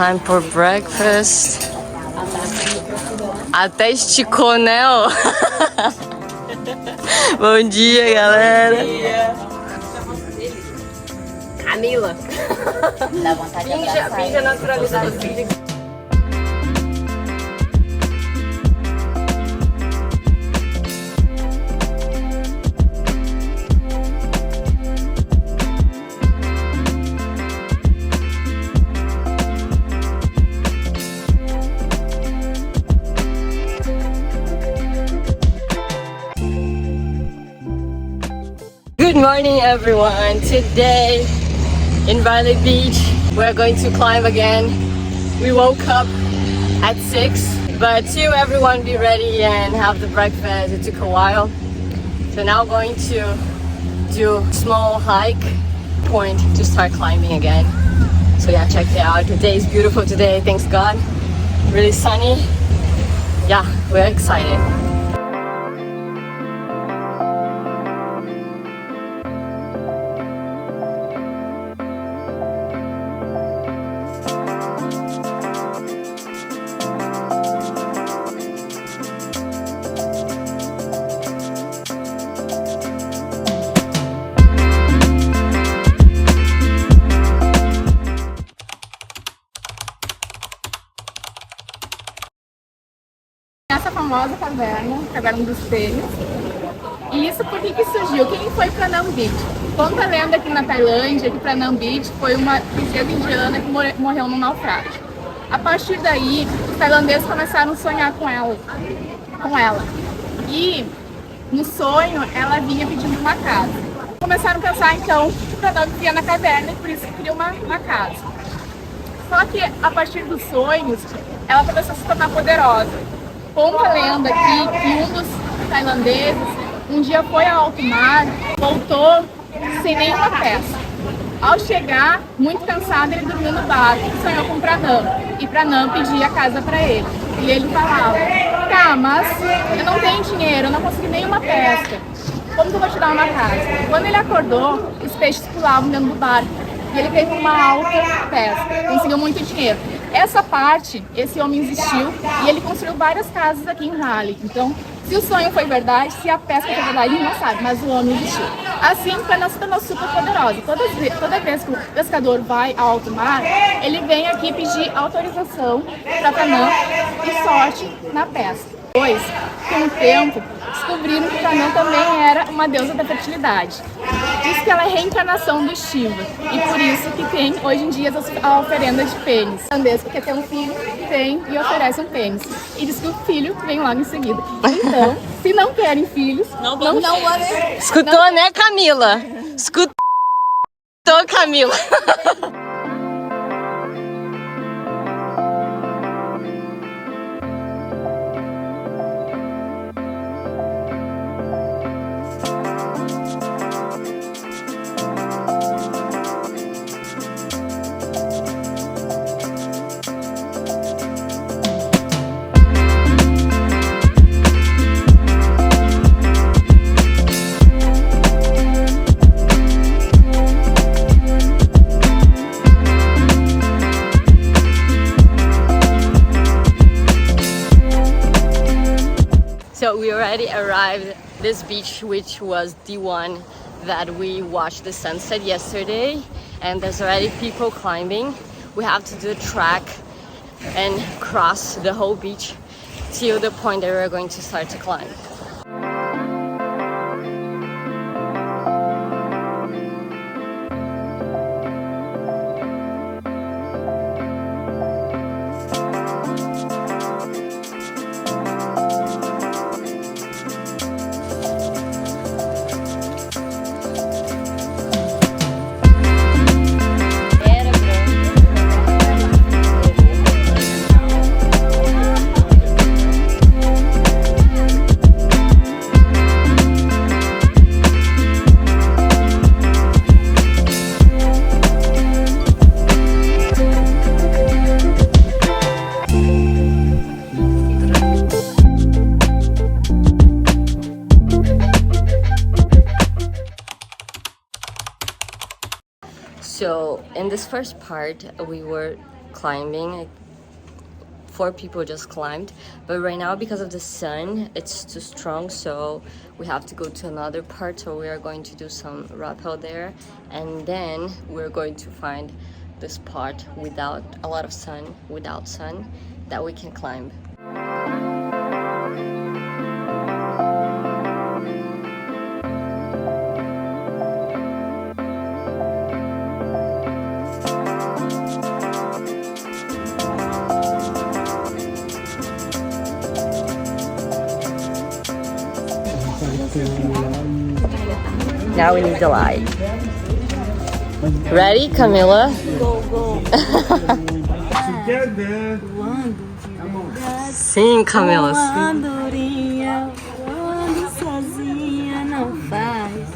time for breakfast. Até esticou, né? Ó. Bom dia, galera. Bom dia. Camila. Dá vontade de abraçar. Finge a naturalidade. Good morning, everyone. Today in Bali Beach, we're going to climb again. We woke up at 6, but to everyone be ready and have the breakfast. It took a while. So now going to do a small hike point to start climbing again. So yeah, check it out. The day is beautiful today, thanks God. Really sunny. Yeah, we're excited. Essa famosa caverna dos espelhos. E isso por que surgiu? Quem foi Phra Nang Beach? Conta a lenda aqui na Tailândia que Phra Nang Beach foi uma princesa indiana que morreu num naufrágio. A partir daí, os tailandeses começaram a sonhar com ela. E no sonho, ela vinha pedindo uma casa. Começaram a pensar então que Phra Nang vivia na caverna e por isso queria uma casa. Só que a partir dos sonhos, ela começou a se tornar poderosa. Conta a lenda aqui que um dos tailandeses um dia foi ao alto mar, voltou sem nenhuma peça. Ao chegar, muito cansado, ele dormiu no barco e sonhou com Phra Nang. E Phra Nang pedia a casa para ele. E ele falava: tá, mas eu não tenho dinheiro, eu não consegui nenhuma pesca. Como que eu vou te dar uma casa? Quando ele acordou, os peixes pulavam dentro do barco. E ele teve uma alta pesca, conseguiu muito dinheiro. Essa parte, esse homem existiu e ele construiu várias casas aqui em Bali. Então, se o sonho foi verdade, se a pesca foi verdade, a gente não sabe, mas o homem existiu. Assim, Phra Nang se tornou super poderosa. Toda vez que o pescador vai ao alto mar, ele vem aqui pedir autorização para Phra Nang e sorte na pesca. Depois, com o tempo, descobriram que Phra Nang também era uma deusa da fertilidade. Diz que ela é a reencarnação do Shiva, e por isso que tem hoje em dia a oferenda de pênis. O tailandês quer ter um filho, vem e oferece um pênis. E diz que o filho vem logo em seguida. Então, se não querem filhos, não. Escutou, né, Camila? Escutou, Camila. So we already arrived at this beach, which was the one that we watched the sunset yesterday, and there's already people climbing. We have to do a track and cross the whole beach till the point that we're going to start to climb. So in this first part, we were climbing. Like, 4 people just climbed, but right now because of the sun it's too strong, so we have to go to another part. So we are going to do some rappel there, and then we're going to find the spot without a lot of sun, without sun, that we can climb. Now we need the light. Ready, Camila? Go, go. Sim, Camila, sim. Andorinha, quando sozinha não faz.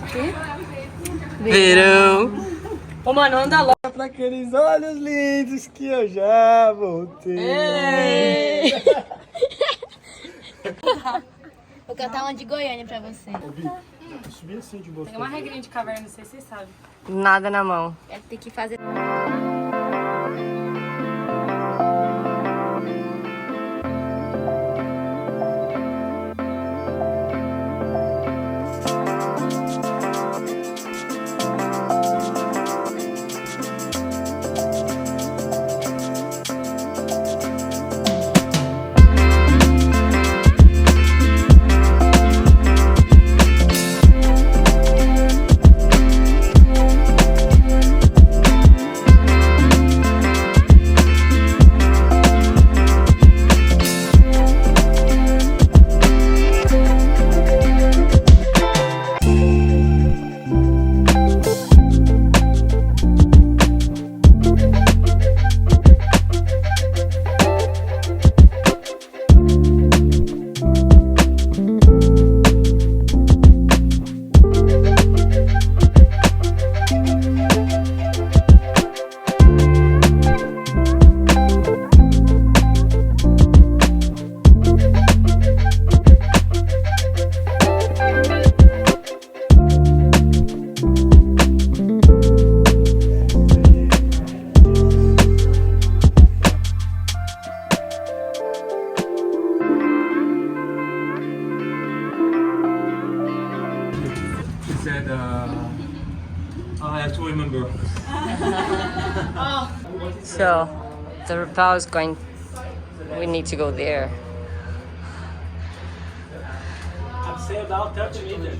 Verão. Ô, mano, anda logo. Pra aqueles olhos lindos que eu já voltei. Vou cantar uma de Goiânia pra você. Subir assim de boa. Tem uma regrinha de caverna, não sei se vocês sabem. Nada na mão. Vai ter que fazer. Said, I have to remember. So, the rappel is going, we need to go there. I'm saying about 30 meters.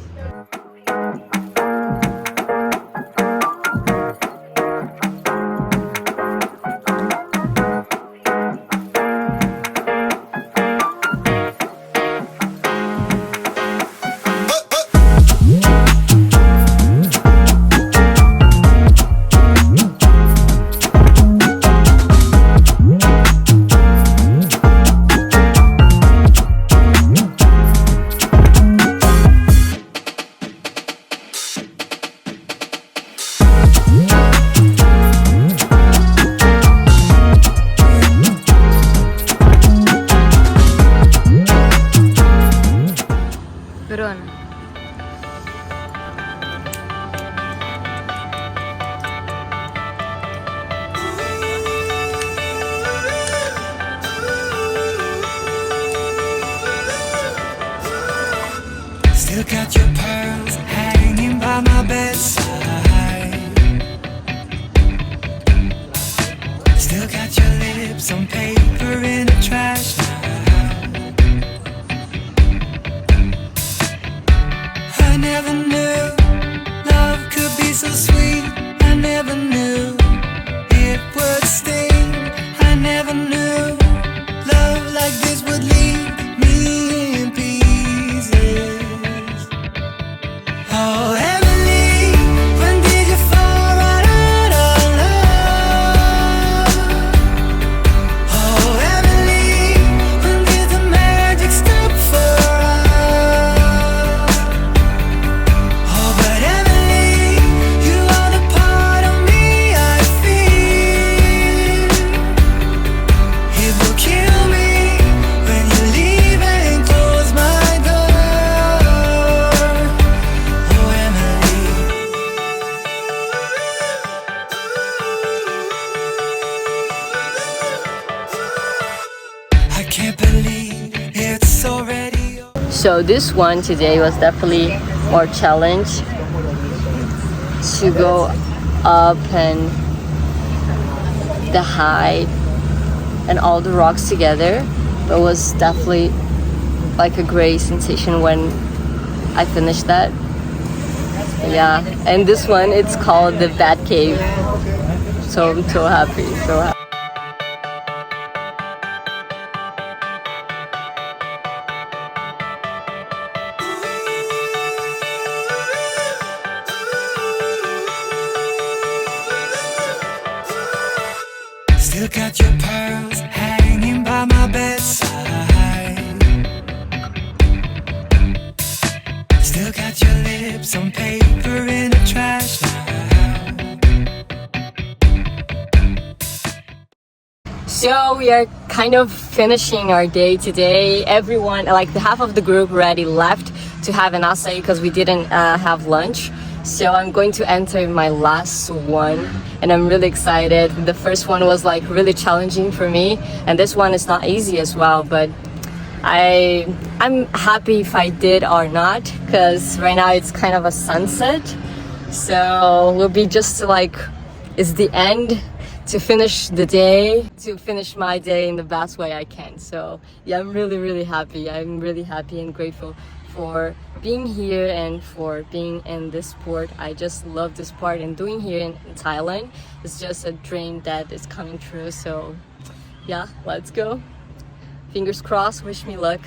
Bruna. Still got your pearls hanging by my bedside. Still got your lips on paper in a trash bag. I never knew love could be so sweet. I never knew it would sting. I never knew love like this would leave me in pieces. So this one today was definitely more challenge to go up and the height and all the rocks together, but it was definitely like a great sensation when I finished that. Yeah, and this one, it's called the Bat Cave. So I'm so happy, so happy. Still got your pearls hanging by my bedside. Still got your lips on paper in a trash now. So we are kind of finishing our day today. Everyone, like the half of the group already left to have an acai because we didn't have lunch. So I'm going to enter my last one and I'm really excited. The first one was like really challenging for me and this one is not easy as well, but I'm happy if I did or not because right now it's kind of a sunset. So we'll be just like, it's the end to finish the day, to finish my day in the best way I can. So yeah, I'm really happy. I'm really happy and grateful for being here and for being in this sport. I just love this sport and doing here in Thailand. It's just a dream that is coming true. So yeah, let's go. Fingers crossed, wish me luck.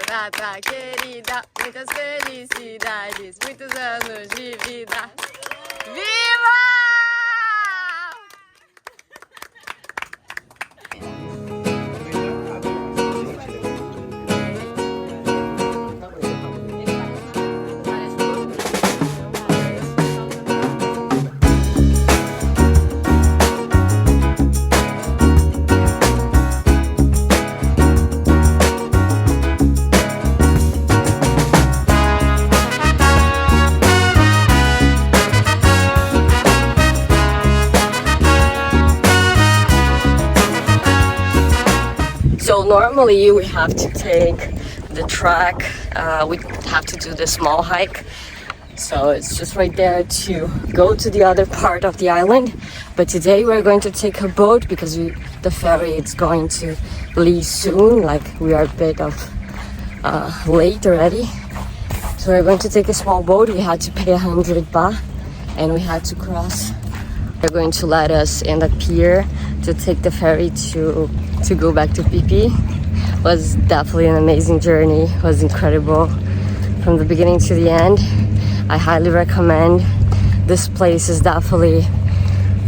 data querida, muitas felicidades, muitos anos de vida. Viva! So normally we have to take the track, we have to do the small hike. So it's just right there to go to the other part of the island. But today we're going to take a boat because the ferry is going to leave soon. Like we are a bit of late already. So we're going to take a small boat. We had to pay 100 baht and we had to cross. They're going to let us in the pier to take the ferry to go back to Phi Phi. Was definitely an amazing journey. It was incredible from the beginning to the end. I highly recommend. This place is definitely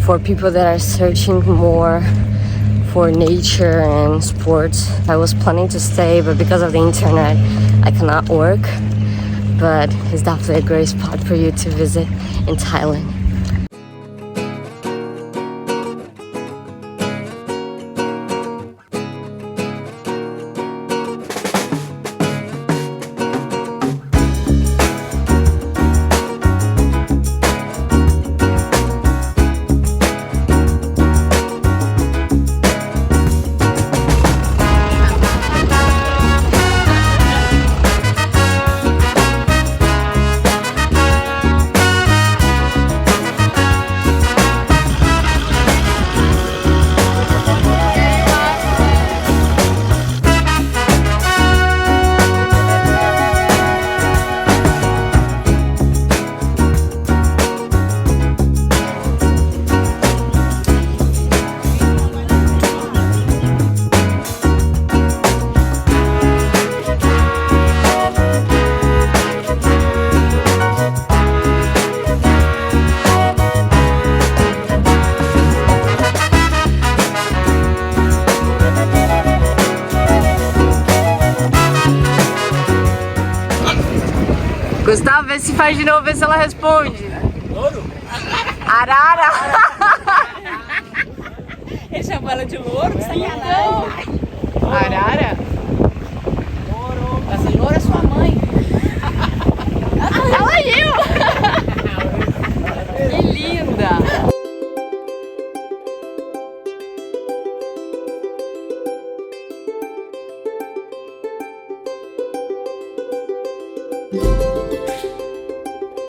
for people that are searching more for nature and sports. I was planning to stay, but because of the internet I cannot work. But it's definitely a great spot for you to visit in Thailand. Gustavo, vê se faz de novo, vê se ela responde. Louro? Arara! Ele chamou ela de louro? Que sacanagem. Arara? Louro. Essa loura é sua